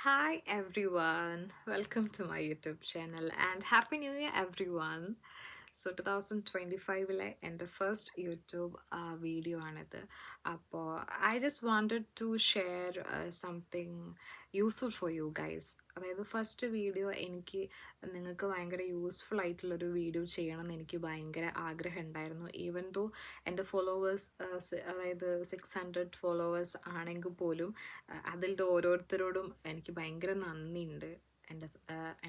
Hi everyone, welcome to my YouTube channel and Happy New Year everyone. So 2025-ലെ എൻ്റെ first YouTube video ആണിത്. അപ്പോൾ I just wanted to share something useful for you guys. അതായത് first video എനിക്ക് നിങ്ങൾക്ക് ഭയങ്കര useful ആയിട്ടുള്ളൊരു video ചെയ്യണമെന്ന് എനിക്ക് ഭയങ്കര ആഗ്രഹം ഉണ്ടായിരുന്നു. ഈവൻ ദോ എൻ്റെ ഫോളോവേഴ്സ് അതായത് 600 ഫോളോവേഴ്സ് ആണെങ്കിൽ പോലും അതിലത്തെ ഓരോരുത്തരോടും എനിക്ക് ഭയങ്കര നന്ദിയുണ്ട്.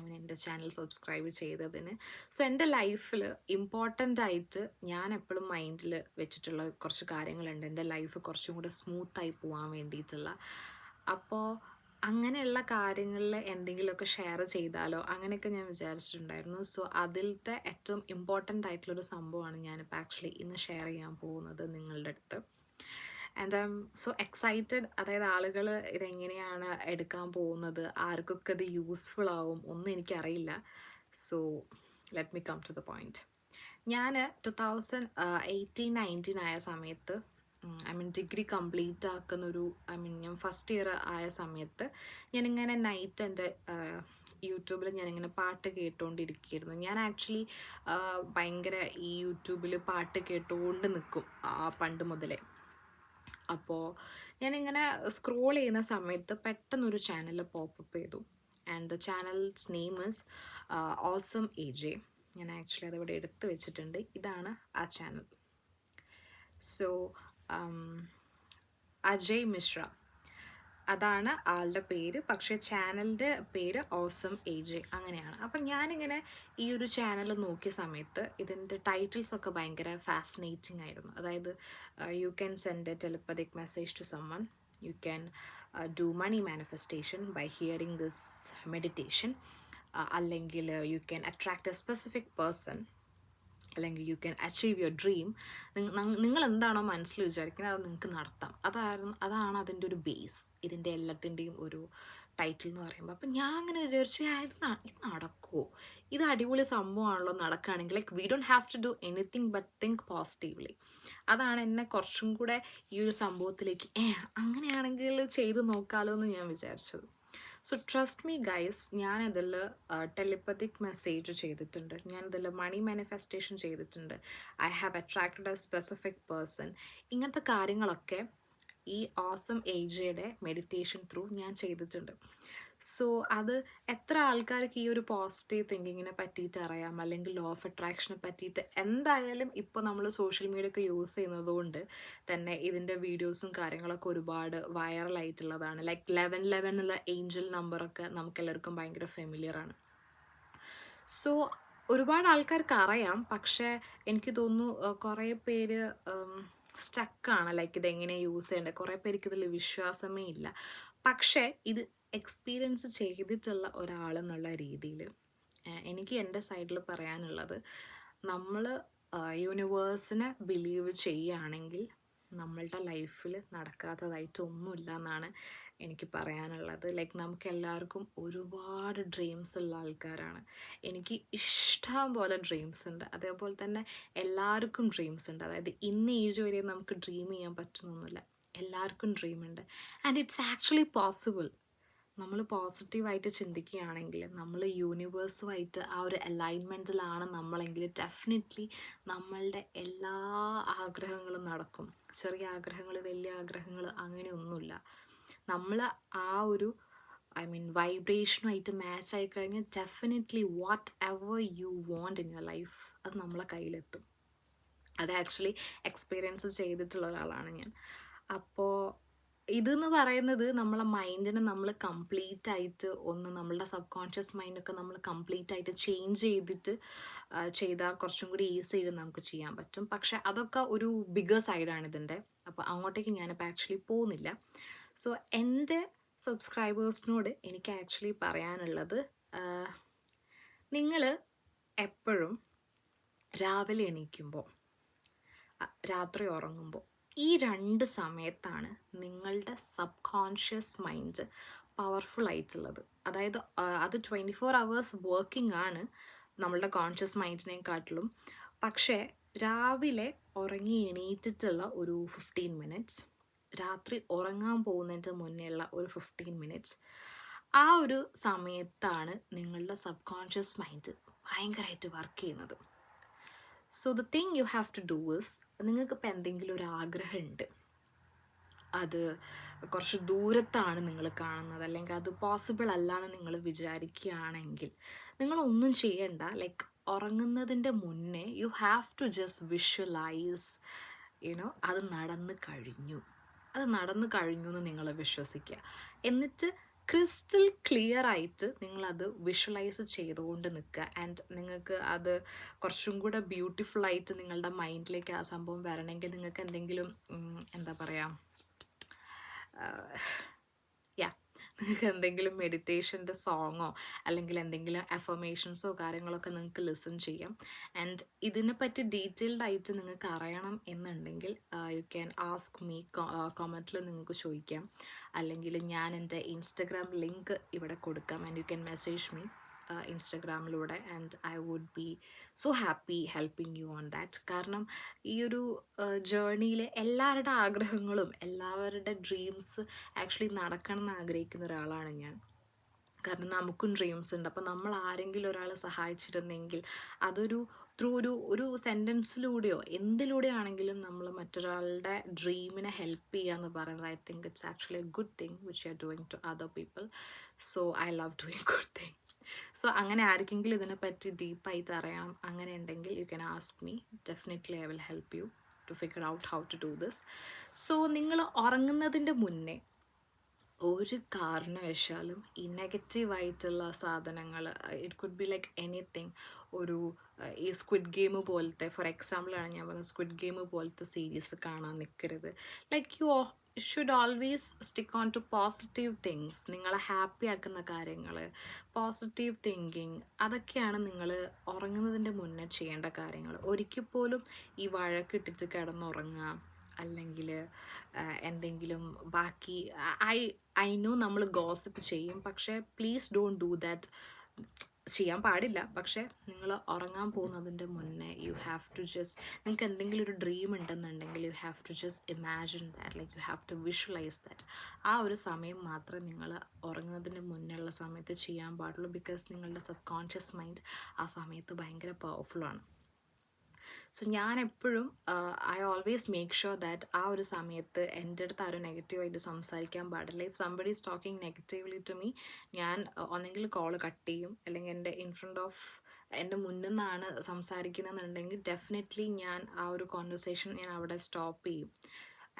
എൻ്റെ ചാനൽ സബ്സ്ക്രൈബ് ചെയ്തതിന്. സോ എൻ്റെ ലൈഫിൽ ഇമ്പോർട്ടൻ്റ് ആയിട്ട് ഞാൻ എപ്പോഴും മൈൻഡിൽ വെച്ചിട്ടുള്ള കുറച്ച് കാര്യങ്ങളുണ്ട്, എൻ്റെ ലൈഫ് കുറച്ചും കൂടെ സ്മൂത്തായി പോകാൻ വേണ്ടിയിട്ടുള്ള. അപ്പോൾ അങ്ങനെയുള്ള കാര്യങ്ങളിൽ എന്തെങ്കിലുമൊക്കെ ഷെയർ ചെയ്താലോ അങ്ങനെയൊക്കെ ഞാൻ വിചാരിച്ചിട്ടുണ്ടായിരുന്നു. സോ അതിലത്തെ ഏറ്റവും ഇമ്പോർട്ടൻ്റ് ആയിട്ടുള്ളൊരു സംഭവമാണ് ഞാനിപ്പോൾ ആക്ച്വലി ഇന്ന് ഷെയർ ചെയ്യാൻ പോകുന്നത് നിങ്ങളുടെ അടുത്ത്. And I M so excited. അതായത് ആളുകൾ ഇതെങ്ങനെയാണ് എടുക്കാൻ പോകുന്നത്, ആർക്കൊക്കെ ഇത് യൂസ്ഫുൾ ആവും ഒന്നും എനിക്കറിയില്ല. So let me come to the point. ഞാൻ 2018-19 ആയ സമയത്ത് ഡിഗ്രി കംപ്ലീറ്റ് ആക്കുന്നൊരു ഞാൻ ഫസ്റ്റ് ഇയർ ആയ സമയത്ത് ഞാനിങ്ങനെ നൈറ്റ് എൻ്റെ യൂട്യൂബിൽ ഞാനിങ്ങനെ പാട്ട് കേട്ടുകൊണ്ടിരിക്കുകയായിരുന്നു. ഞാൻ ആക്ച്വലി ഭയങ്കര ഈ യൂട്യൂബിൽ പാട്ട് കേട്ടുകൊണ്ട് നിൽക്കും പണ്ട് മുതലേ. അപ്പോൾ ഞാനിങ്ങനെ സ്ക്രോൾ ചെയ്യുന്ന സമയത്ത് പെട്ടെന്നൊരു ചാനൽ പോപ്പപ്പ് ചെയ്തു. And the channels name is awesome A J. ഞാൻ ആക്ച്വലി അതിവിടെ എടുത്ത് വെച്ചിട്ടുണ്ട്. ഇതാണ് ആ ചാനൽ. സോ അജയ് മിശ്ര അതാണ് ആളുടെ പേര്, പക്ഷേ ചാനലിൻ്റെ പേര് ഓസം എ ജെ അങ്ങനെയാണ്. അപ്പം ഞാനിങ്ങനെ ഈ ഒരു ചാനൽ നോക്കിയ സമയത്ത് ഇതിൻ്റെ ടൈറ്റിൽസൊക്കെ ഭയങ്കര ഫാസിനേറ്റിംഗ് ആയിരുന്നു. അതായത് you can send a telepathic message to summon, you can do money manifestation by hearing this meditation, അല്ലെങ്കിൽ you can attract a specific person, അല്ലെങ്കിൽ you can achieve your dream. നിങ്ങൾ എന്താണോ മനസ്സിൽ വിചാരിക്കുന്നത് അത് നിങ്ങൾക്ക് നടത്താം. അതാണ് അതിൻ്റെ ഒരു ബേസ്, ഇതിൻ്റെ എല്ലാത്തിൻ്റെയും ഒരു ടൈറ്റിൽ എന്ന് പറയുമ്പോൾ. അപ്പം ഞാൻ അങ്ങനെ വിചാരിച്ചു, ഇത് നടക്കുമോ, ഇത് അടിപൊളി സംഭവമാണല്ലോ നടക്കുകയാണെങ്കിൽ. Like we don't have to do anything but think positively. അതാണ് എന്നെ കുറച്ചും കൂടെ ഈ ഒരു സംഭവത്തിലേക്ക് അങ്ങനെയാണെങ്കിൽ ചെയ്ത് നോക്കാമല്ലോ എന്ന് ഞാൻ വിചാരിച്ചത്. സോ ട്രസ്റ്റ് മീ ഗൈസ്, ഞാനതിൽ ടെലിപ്പത്തിക് മെസ്സേജ് ചെയ്തിട്ടുണ്ട്, ഞാനതിൽ മണി മാനിഫെസ്റ്റേഷൻ ചെയ്തിട്ടുണ്ട്, I have attracted A specific person. ഇങ്ങനത്തെ കാര്യങ്ങളൊക്കെ ഈ ഓസം ഏജയുടെ മെഡിറ്റേഷൻ ത്രൂ ഞാൻ ചെയ്തിട്ടുണ്ട്. സോ അത് എത്ര ആൾക്കാർക്ക് ഈ ഒരു പോസിറ്റീവ് തിങ്കിങ്ങിനെ പറ്റിയിട്ട് അറിയാം, അല്ലെങ്കിൽ ലോ ഓഫ് അട്രാക്ഷനെ പറ്റിയിട്ട്. എന്തായാലും ഇപ്പോൾ നമ്മൾ സോഷ്യൽ മീഡിയ ഒക്കെ യൂസ് ചെയ്യുന്നത് കൊണ്ട് തന്നെ ഇതിൻ്റെ വീഡിയോസും കാര്യങ്ങളൊക്കെ ഒരുപാട് വൈറലായിട്ടുള്ളതാണ്. ലൈക്ക് 1111 എന്നുള്ള ഏഞ്ചൽ നമ്പറൊക്കെ നമുക്കെല്ലാവർക്കും ഭയങ്കര ഫെമിലിയറാണ്. സോ ഒരുപാട് ആൾക്കാർക്ക് അറിയാം, പക്ഷേ എനിക്ക് തോന്നുന്നു കുറേ പേര് സ്റ്റക്കാണ്, ലൈക്ക് ഇതെങ്ങനെ യൂസ് ചെയ്യേണ്ടത്. കുറേ പേർക്ക് ഇതിൽ വിശ്വാസമേ ഇല്ല. പക്ഷേ ഇത് എക്സ്പീരിയൻസ് ചെയ്തിട്ടുള്ള ഒരാളെന്നുള്ള രീതിയിൽ എനിക്ക് എൻ്റെ സൈഡിൽ പറയാനുള്ളത്, നമ്മൾ യൂണിവേഴ്സിനെ ബിലീവ് ചെയ്യുകയാണെങ്കിൽ നമ്മളുടെ ലൈഫിൽ നടക്കാത്തതായിട്ട് ഒന്നുമില്ല എന്നാണ് എനിക്ക് പറയാനുള്ളത്. ലൈക്ക് നമുക്ക് എല്ലാവർക്കും ഒരുപാട് ഡ്രീംസ് ഉള്ള ആൾക്കാരാണ്. എനിക്ക് ഇഷ്ടം പോലെ ഡ്രീംസ് ഉണ്ട്. അതേപോലെ തന്നെ എല്ലാവർക്കും ഡ്രീംസ് ഉണ്ട്. അതായത് ഇന്ന ഏജ് വരെ നമുക്ക് ഡ്രീം ചെയ്യാൻ പറ്റുന്നൊന്നുമില്ല. എല്ലാവർക്കും ഡ്രീമുണ്ട്. And it's actually possible. നമ്മൾ പോസിറ്റീവായിട്ട് ചിന്തിക്കുകയാണെങ്കിൽ, നമ്മൾ യൂണിവേഴ്സുമായിട്ട് ആ ഒരു അലൈൻമെൻറ്റിലാണ് നമ്മളെങ്കിൽ ഡെഫിനറ്റ്ലി നമ്മളുടെ എല്ലാ ആഗ്രഹങ്ങളും നടക്കും. ചെറിയ ആഗ്രഹങ്ങൾ, വലിയ ആഗ്രഹങ്ങൾ അങ്ങനെയൊന്നുമില്ല. നമ്മൾ ആ ഒരു വൈബ്രേഷനുമായിട്ട് മാച്ച് ആയി കഴിഞ്ഞാൽ definitely what ever you want in your life അത് നമ്മളെ കയ്യിലെത്തും. അത് ആക്ച്വലി എക്സ്പീരിയൻസ് ചെയ്തിട്ടുള്ള ഒരാളാണ് ഞാൻ. അപ്പോൾ ഇതെന്ന് പറയുന്നത് നമ്മളെ മൈൻഡിനെ നമ്മൾ കംപ്ലീറ്റ് ആയിട്ട് നമ്മളുടെ സബ് കോൺഷ്യസ് മൈൻഡൊക്കെ നമ്മൾ കംപ്ലീറ്റ് ആയിട്ട് ചേഞ്ച് ചെയ്തിട്ട് ചെയ്താൽ കുറച്ചും കൂടി ഈസി ആയിട്ട് നമുക്ക് ചെയ്യാൻ പറ്റും. പക്ഷെ അതൊക്കെ ഒരു ബിഗർ സൈഡാണ് ഇതിൻ്റെ. അപ്പോൾ അങ്ങോട്ടേക്ക് ഞാനിപ്പോൾ ആക്ച്വലി പോകുന്നില്ല. സോ എൻ്റെ സബ്സ്ക്രൈബേഴ്സിനോട് എനിക്ക് ആക്ച്വലി പറയാനുള്ളത്, നിങ്ങൾ എപ്പോഴും രാവിലെ എണീക്കുമ്പോൾ, രാത്രി ഉറങ്ങുമ്പോൾ, ഈ 2 സമയത്താണ് നിങ്ങളുടെ സബ് കോൺഷ്യസ് മൈൻഡ് പവർഫുൾ ആയിട്ടുള്ളത്. അതായത് അത് 24 hours വർക്കിംഗ് ആണ് നമ്മളുടെ കോൺഷ്യസ് മൈൻഡിനെക്കാട്ടിലും. പക്ഷേ രാവിലെ ഉറങ്ങി എണീറ്റിട്ടുള്ള ഒരു 15 minutes, രാത്രി ഉറങ്ങാൻ പോകുന്നതിൻ്റെ മുന്നേ ഉള്ള ഒരു 15 minutes, ആ ഒരു സമയത്താണ് നിങ്ങളുടെ സബ് കോൺഷ്യസ് മൈൻഡ് ഭയങ്കരമായിട്ട് വർക്ക് ചെയ്യുന്നത്. So the thing you have to do is, നിങ്ങൾക്കിപ്പോൾ എന്തെങ്കിലും ഒരു ആഗ്രഹമുണ്ട്, അത് കുറച്ച് ദൂരത്താണ് നിങ്ങൾ കാണുന്നത്, അല്ലെങ്കിൽ അത് പോസിബിൾ അല്ലാന്ന് നിങ്ങൾ വിചാരിക്കുകയാണെങ്കിൽ നിങ്ങളൊന്നും ചെയ്യണ്ട. ലൈക്ക് ഉറങ്ങുന്നതിൻ്റെ മുന്നേ you have to just visualise അത് നടന്നു കഴിഞ്ഞു, അത് നടന്നു കഴിഞ്ഞു എന്ന് നിങ്ങൾ വിശ്വസിക്കുക. എന്നിട്ട് ക്രിസ്റ്റൽ ക്ലിയർ ആയിട്ട് നിങ്ങളത് വിഷ്വലൈസ് ചെയ്തുകൊണ്ട് നിൽക്കുക. ആൻഡ് നിങ്ങൾക്ക് അത് കുറച്ചും കൂടെ ബ്യൂട്ടിഫുൾ ആയിട്ട് നിങ്ങളുടെ മൈൻഡിലേക്ക് ആ സംഭവം വരണമെങ്കിൽ നിങ്ങൾക്ക് എന്തെങ്കിലും എന്താ പറയുക, നിങ്ങൾക്ക് എന്തെങ്കിലും മെഡിറ്റേഷൻ്റെ സോങ്ങോ അല്ലെങ്കിൽ എന്തെങ്കിലും അഫർമേഷൻസോ കാര്യങ്ങളൊക്കെ നിങ്ങൾക്ക് ലിസൺ ചെയ്യാം. ആൻഡ് ഇതിനെപ്പറ്റി ഡീറ്റെയിൽഡ് ആയിട്ട് നിങ്ങൾക്ക് അറിയണം എന്നുണ്ടെങ്കിൽ യു ക്യാൻ ആസ്ക് മീ, കമൻറ്റിൽ നിങ്ങൾക്ക് ചോദിക്കാം, അല്ലെങ്കിൽ ഞാൻ എൻ്റെ ഇൻസ്റ്റഗ്രാം ലിങ്ക് ഇവിടെ കൊടുക്കാം. And you can message me ഇൻസ്റ്റഗ്രാമിലൂടെ, and I would be so happy helping you on that. കാരണം ഈ ഒരു ജേർണിയിൽ എല്ലാവരുടെ ആഗ്രഹങ്ങളും എല്ലാവരുടെ ഡ്രീംസ് ആക്ച്വലി നടക്കണം എന്ന് ആഗ്രഹിക്കുന്ന ഒരാളാണ് ഞാൻ. കാരണം നമുക്കും ഡ്രീംസ് ഉണ്ട്. അപ്പോൾ നമ്മൾ ആരെങ്കിലും ഒരാളെ സഹായിച്ചിരുന്നെങ്കിൽ അതൊരു ത്രൂ ഒരു സെൻറ്റൻസിലൂടെയോ എന്തിലൂടെയോ ആണെങ്കിലും നമ്മൾ മറ്റൊരാളുടെ ഡ്രീമിനെ ഹെൽപ്പ് ചെയ്യുക എന്ന് പറയുന്നത്, I think it's actually a good thing which you are doing to other people. So I love doing good thing. So അങ്ങനെ ആർക്കെങ്കിലും ഇതിനെപ്പറ്റി ഡീപ്പായിട്ട് അറിയാം അങ്ങനെ ഉണ്ടെങ്കിൽ you can ask me, definitely I will help you to figure out how to do this. So നിങ്ങൾ ഉറങ്ങുന്നതിൻ്റെ മുന്നേ ഒരു കാരണവശാലും ഈ നെഗറ്റീവായിട്ടുള്ള സാധനങ്ങൾ, it could be like anything, ഒരു ഈ സ്ക്വിഡ് ഗെയിം പോലത്തെ, ഫോർ എക്സാമ്പിളാണ് ഞാൻ പറഞ്ഞത്, സ്ക്വിഡ് ഗെയിം പോലത്തെ സീരീസ് കാണാൻ നിൽക്കരുത്. Like you should always stick on to positive things. നിങ്ങളെ ഹാപ്പി ആക്കുന്ന കാര്യങ്ങൾ, പോസിറ്റീവ് തിങ്കിങ്, അതൊക്കെയാണ് നിങ്ങൾ ഉറങ്ങുന്നതിൻ്റെ മുന്നേ ചെയ്യേണ്ട കാര്യങ്ങൾ. ഒരിക്കൽ പോലും ഈ വഴക്കിട്ടിട്ട് കിടന്നുറങ്ങുക അല്ലെങ്കിൽ എന്തെങ്കിലും ബാക്കി, ഐ നോ നമ്മൾ ഗോസിപ്പ് ചെയ്യും, പക്ഷേ പ്ലീസ് ഡോണ്ട് ഡൂ ദാറ്റ്. ചെയ്യാൻ പാടില്ല. പക്ഷേ നിങ്ങൾ ഉറങ്ങാൻ പോകുന്നതിൻ്റെ മുന്നേ യു ഹാവ് ടു ജസ്റ്റ്, നിങ്ങൾക്ക് എന്തെങ്കിലും ഒരു ഡ്രീം ഉണ്ടെന്നുണ്ടെങ്കിൽ you have to just imagine that, like you have to visualise that. ആ ഒരു സമയം മാത്രമേ നിങ്ങൾ ഉറങ്ങുന്നതിന് മുന്നേ ഉള്ള സമയത്ത് ചെയ്യാൻ പാടുള്ളൂ. ബിക്കോസ് നിങ്ങളുടെ സബ് കോൺഷ്യസ് മൈൻഡ് ആ സമയത്ത് ഭയങ്കര പവർഫുള്ളാണ്. സോ ഞാൻ എപ്പോഴും I always make sure that ആ ഒരു സമയത്ത് എൻ്റെ അടുത്ത് ആരും നെഗറ്റീവായിട്ട് സംസാരിക്കാൻ പാടില്ല. If somebody is talking negatively to me, ഞാൻ ഒന്നെങ്കിൽ കോൾ കട്ട് ചെയ്യും, അല്ലെങ്കിൽ എൻ്റെ ഇൻ ഫ്രണ്ട് ഓഫ് എൻ്റെ മുന്നിൽ നിന്നാണ് സംസാരിക്കുന്നതെന്നുണ്ടെങ്കിൽ ഡെഫിനറ്റ്ലി ഞാൻ ആ ഒരു കോൺവെർസേഷൻ ഞാൻ അവിടെ സ്റ്റോപ്പ് ചെയ്യും.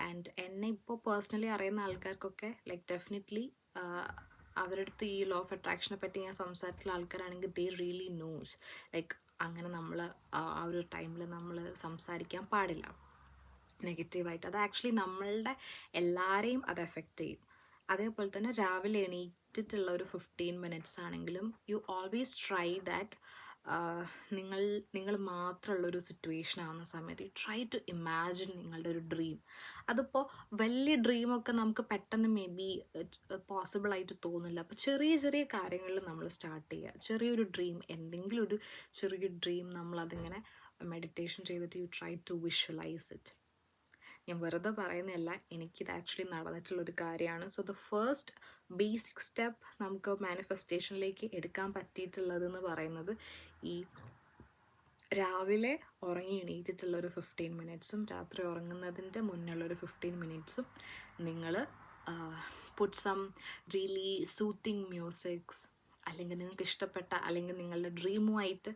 ആൻഡ് എന്നെ ഇപ്പോൾ പേഴ്സണലി അറിയുന്ന ആൾക്കാർക്കൊക്കെ ലൈക്ക് ഡെഫിനറ്റ്ലി അവരുടെ അടുത്ത് ഈ ലോ ഓഫ് അട്രാക്ഷനെ പറ്റി ഞാൻ സംസാരിക്കുന്ന ആൾക്കാരാണെങ്കിൽ ദേ റിയലി നോസ് ലൈക്ക് അങ്ങനെ നമ്മൾ ആ ഒരു ടൈമിൽ നമ്മൾ സംസാരിക്കാൻ പാടില്ല നെഗറ്റീവായിട്ട്. അത് ആക്ച്വലി നമ്മളുടെ എല്ലാവരെയും അത് എഫക്റ്റ് ചെയ്യും. അതേപോലെ തന്നെ രാവിലെ എണീറ്റിട്ടുള്ള ഒരു 15 മിനിറ്റ്സ് ആണെങ്കിലും യു ഓൾവേസ് ട്രൈ ദാറ്റ്, നിങ്ങൾ മാത്രമുള്ളൊരു സിറ്റുവേഷൻ ആവുന്ന സമയത്ത് യു ട്രൈ ടു ഇമാജിൻ നിങ്ങളുടെ ഒരു ഡ്രീം. അതിപ്പോൾ വലിയ ഡ്രീമൊക്കെ നമുക്ക് പെട്ടെന്ന് മേ ബി പോസിബിളായിട്ട് തോന്നില്ല. അപ്പോൾ ചെറിയ ചെറിയ കാര്യങ്ങളിൽ നമ്മൾ സ്റ്റാർട്ട് ചെയ്യുക. ചെറിയൊരു ഡ്രീം, എന്തെങ്കിലും ഒരു ചെറിയൊരു ഡ്രീം നമ്മളതിങ്ങനെ മെഡിറ്റേഷൻ ചെയ്തിട്ട് you try to visualise it. ഞാൻ വെറുതെ പറയുന്നതല്ല, എനിക്കിത് ആക്ച്വലി നടന്നിട്ടുള്ളൊരു കാര്യമാണ്. So the first basic step നമുക്ക് മാനിഫെസ്റ്റേഷനിലേക്ക് എടുക്കാൻ പറ്റിയിട്ടുള്ളതെന്ന് പറയുന്നത് ഈ രാവിലെ ഉറങ്ങി എണീറ്റിട്ടുള്ളൊരു 15 മിനിറ്റ്സും രാത്രി ഉറങ്ങുന്നതിൻ്റെ മുന്നുള്ളൊരു 15 മിനിറ്റ്സും നിങ്ങൾ put some really soothing musics, അല്ലെങ്കിൽ നിങ്ങൾക്ക് ഇഷ്ടപ്പെട്ട അല്ലെങ്കിൽ നിങ്ങളുടെ ഡ്രീമുമായിട്ട്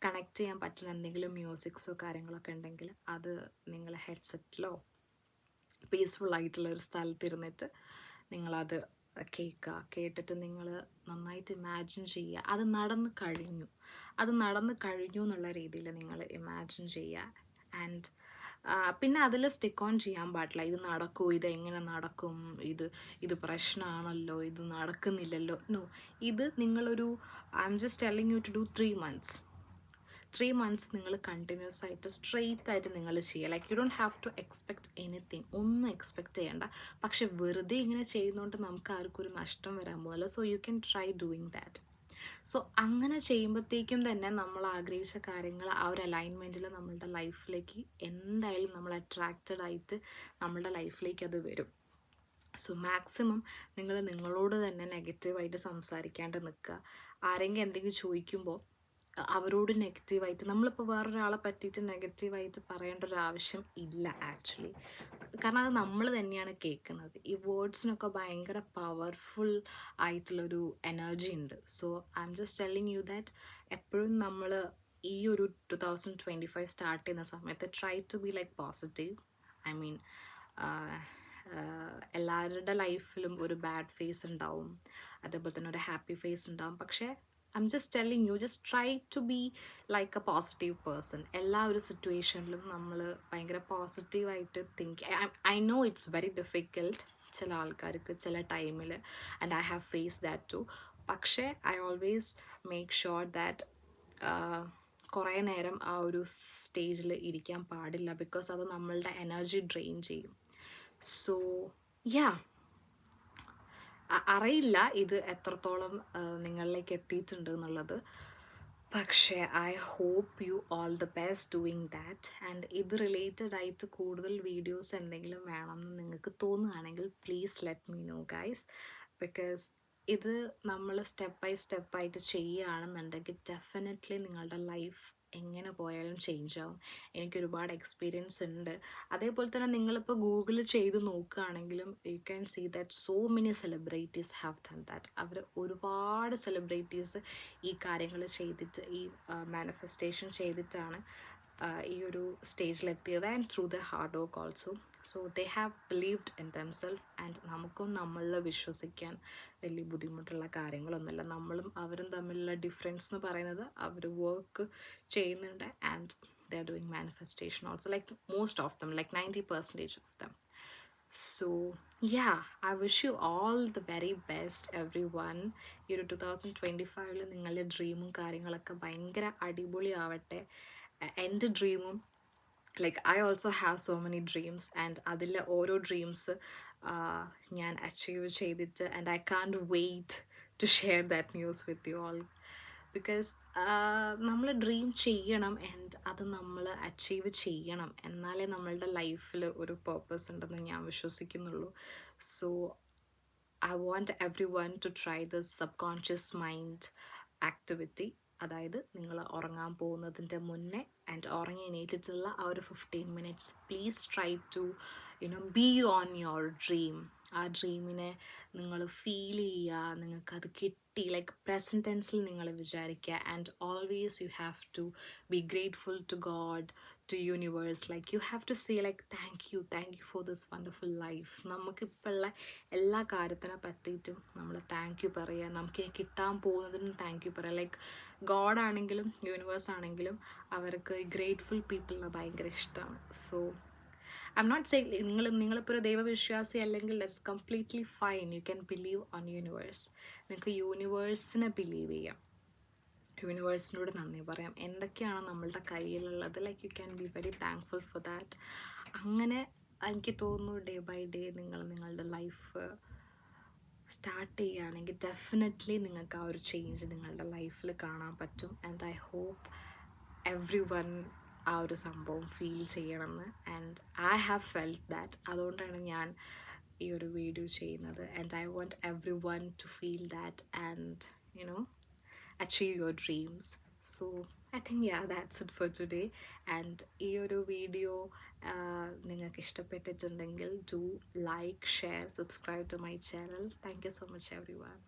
കണക്ട് ചെയ്യാൻ പറ്റുന്ന എന്തെങ്കിലും മ്യൂസിക്സോ കാര്യങ്ങളൊക്കെ ഉണ്ടെങ്കിൽ അത് നിങ്ങൾ ഹെഡ്സെറ്റിലോ പീസ്ഫുൾ ആയിട്ടുള്ള ഒരു സ്ഥലത്തിരുന്നിട്ട് നിങ്ങളത് കേട്ടിട്ട് നിങ്ങൾ നന്നായിട്ട് ഇമാജിൻ ചെയ്യുക. അത് നടന്നു കഴിഞ്ഞു എന്നുള്ള രീതിയിൽ നിങ്ങൾ ഇമാജിൻ ചെയ്യുക. ആൻഡ് പിന്നെ അതിൽ സ്റ്റിക്ക് ഓൺ ചെയ്യാൻ പാടില്ല. ഇത് നടക്കുമോ, ഇത് എങ്ങനെ നടക്കും, ഇത് പ്രശ്നമാണല്ലോ, ഇത് നടക്കുന്നില്ലല്ലോ. നോ, ഇത് നിങ്ങളൊരു I M just telling you to do 3 months. 3 months നിങ്ങൾ കണ്ടിന്യൂസ് ആയിട്ട് സ്ട്രെയിറ്റ് ആയിട്ട് നിങ്ങൾ ചെയ്യുക. Like you don't have to expect anything, ഒന്നും എക്സ്പെക്റ്റ് ചെയ്യേണ്ട. പക്ഷെ വെറുതെ ഇങ്ങനെ ചെയ്യുന്നതുകൊണ്ട് നമുക്ക് ആർക്കും ഒരു നഷ്ടം വരാൻ പോകുന്നില്ല. So you can try doing that. So അങ്ങനെ ചെയ്യുമ്പോഴത്തേക്കും തന്നെ നമ്മൾ ആഗ്രഹിച്ച കാര്യങ്ങൾ ആ ഒരു അലൈൻമെൻറ്റിൽ നമ്മളുടെ ലൈഫിലേക്ക് എന്തായാലും നമ്മൾ അട്രാക്റ്റഡ് ആയിട്ട് നമ്മളുടെ ലൈഫിലേക്ക് അത് വരും. സോ മാക്സിമം നിങ്ങൾ നിങ്ങളോട് തന്നെ നെഗറ്റീവായിട്ട് സംസാരിക്കാണ്ട് നിൽക്കുക. ആരെങ്കിലും എന്തെങ്കിലും ചോദിക്കുമ്പോൾ അവരോട് നെഗറ്റീവായിട്ട്, നമ്മളിപ്പോൾ വേറൊരാളെ പറ്റിയിട്ട് നെഗറ്റീവായിട്ട് പറയേണ്ട ഒരു ആവശ്യം ഇല്ല ആക്ച്വലി. കാരണം അത് നമ്മൾ തന്നെയാണ് കേൾക്കുന്നത്. ഈ വേർഡ്സിനൊക്കെ ഭയങ്കര പവർഫുൾ ആയിട്ടുള്ളൊരു എനർജി ഉണ്ട്. So I M just telling you that എപ്പോഴും നമ്മൾ ഈ ഒരു 2025 സ്റ്റാർട്ട് ചെയ്യുന്ന സമയത്ത് try to be like positive. I mean എല്ലാവരുടെ ലൈഫിലും ഒരു ബാഡ് ഫേസ് ഉണ്ടാവും, അതേപോലെ തന്നെ ഒരു ഹാപ്പി ഫേസ് ഉണ്ടാവും. പക്ഷേ I M just telling you, just try to be like a positive person. എല്ലാ ഒരു സിറ്റുവേഷനിലും നമ്മൾ ഭയങ്കര പോസിറ്റീവായിട്ട് think. I know it's very difficult ചില ആൾക്കാർക്ക് ചില ടൈമിൽ, and I have face that too. പക്ഷേ I always make sure that കുറേ നേരം ആ ഒരു സ്റ്റേജിൽ ഇരിക്കാൻ പാടില്ല, ബിക്കോസ് അത് നമ്മളുടെ എനർജി ഡ്രെയിൻ ചെയ്യും. സോ യാ, അറിയില്ല ഇത് എത്രത്തോളം നിങ്ങളിലേക്ക് എത്തിയിട്ടുണ്ട് എന്നുള്ളത്, പക്ഷേ I hope you all the best doing that. And ഇത് റിലേറ്റഡ് ആയിട്ട് കൂടുതൽ വീഡിയോസ് എന്തെങ്കിലും വേണമെന്ന് നിങ്ങൾക്ക് തോന്നുകയാണെങ്കിൽ please let me know guys, because ഇത് നമ്മൾ സ്റ്റെപ്പ് ബൈ സ്റ്റെപ്പായിട്ട് ചെയ്യുകയാണെന്നുണ്ടെങ്കിൽ ഡെഫിനറ്റ്ലി നിങ്ങളുടെ ലൈഫ് എങ്ങനെ പോയാലും ചേഞ്ച് ആവും. എനിക്കൊരുപാട് എക്സ്പീരിയൻസ് ഉണ്ട്. അതേപോലെ തന്നെ നിങ്ങളിപ്പോൾ ഗൂഗിൾ ചെയ്ത് നോക്കുകയാണെങ്കിലും you can see that so many celebrities have done that. അവർ ഒരുപാട് സെലിബ്രിറ്റീസ് ഈ കാര്യങ്ങൾ ചെയ്തിട്ട്, ഈ മാനിഫെസ്റ്റേഷൻ ചെയ്തിട്ടാണ് ഈ ഒരു സ്റ്റേജിലെത്തിയത്, and through the hard work also. So they have believed in themself. And നമുക്കും നമ്മളിൽ വിശ്വസിക്കാൻ വലിയ ബുദ്ധിമുട്ടുള്ള കാര്യങ്ങളൊന്നുമില്ല. നമ്മളും അവരും തമ്മിലുള്ള ഡിഫറൻസ് എന്ന് പറയുന്നത് അവർ വർക്ക് ചെയ്യുന്നുണ്ട്, and they are doing manifestation also, like most of them, like 90% of them. So yeah, I wish you all the very best every one. ഈ ഒരു 2025 നിങ്ങളുടെ ഡ്രീമും കാര്യങ്ങളൊക്കെ ഭയങ്കര അടിപൊളി ആവട്ടെ. എൻ്റെ ഡ്രീമും, like I also have so many dreams, and അതിൽ ഓരോ ഡ്രീംസ് ഞാൻ അച്ചീവ് ചെയ്തിട്ട്, and I can't wait to share that news with you all. Because നമ്മൾ ഡ്രീം ചെയ്യണം, ആൻഡ് അത് നമ്മൾ അച്ചീവ് ചെയ്യണം, എന്നാലേ നമ്മളുടെ ലൈഫിൽ ഒരു പേർപ്പസ് ഉണ്ടെന്ന് ഞാൻ വിശ്വസിക്കുന്നുള്ളൂ. So I want everyone to try this subconscious mind activity. അതായത് നിങ്ങൾ ഉറങ്ങാൻ പോകുന്നതിൻ്റെ മുന്നേ ആൻഡ് ഉറങ്ങി എണീറ്റിട്ടുള്ള ആ ഒരു 15 minutes please try to be on your dream. ആ ഡ്രീമിനെ നിങ്ങൾ ഫീൽ ചെയ്യുക, നിങ്ങൾക്കത് കിട്ടി, ലൈക്ക് പ്രസൻറ്റ് ടെൻസിൽ നിങ്ങൾ വിചാരിക്കുക. And always you have to be grateful to God, to universe. Like you have to say like thank you for this wonderful life. നമുക്കിപ്പോൾ ഉള്ള എല്ലാ കാര്യത്തിനെ പറ്റിയിട്ടും നമ്മൾ താങ്ക് യു പറയുക, നമുക്കിനി കിട്ടാൻ പോകുന്നതിനും താങ്ക് യു പറയുക. ലൈക്ക് ഗോഡ് ആണെങ്കിലും യൂണിവേഴ്സ് ആണെങ്കിലും അവർക്ക് ഗ്രേറ്റ്ഫുൾ പീപ്പിളിനെ ഭയങ്കര ഇഷ്ടമാണ്. So I'm not say നിങ്ങളിപ്പോൾ ഒരു ദൈവവിശ്വാസി അല്ലെങ്കിൽ that's completely fine. You can believe on universe. നിങ്ങൾക്ക് യൂണിവേഴ്സിനെ ബിലീവ് ചെയ്യാം, യൂണിവേഴ്സിനോട് നന്ദി പറയാം. എന്തൊക്കെയാണ് നമ്മളുടെ കയ്യിലുള്ളത്, like you can be very thankful for that. അങ്ങനെ എനിക്ക് തോന്നുന്നു ഡേ ബൈ ഡേ നിങ്ങൾ നിങ്ങളുടെ ലൈഫ് സ്റ്റാർട്ട് ചെയ്യുകയാണെങ്കിൽ ഡെഫിനറ്റ്ലി നിങ്ങൾക്ക് ആ ഒരു ചേഞ്ച് നിങ്ങളുടെ ലൈഫിൽ കാണാൻ പറ്റും. And I hope everyone ആ ഒരു സംഭവം ഫീൽ ചെയ്യണമെന്ന്. And I have felt that. അതുകൊണ്ടാണ് ഞാൻ ഈ ഒരു വീഡിയോ ചെയ്യുന്നത്. And I want everyone to feel that and achieve your dreams. So I think that's it for today. And ഈ ഒരു വീഡിയോ നിങ്ങൾക്ക് ഇഷ്ടപ്പെട്ടിട്ടുണ്ടെങ്കിൽ do like, share, subscribe to my channel. Thank you so much everyone.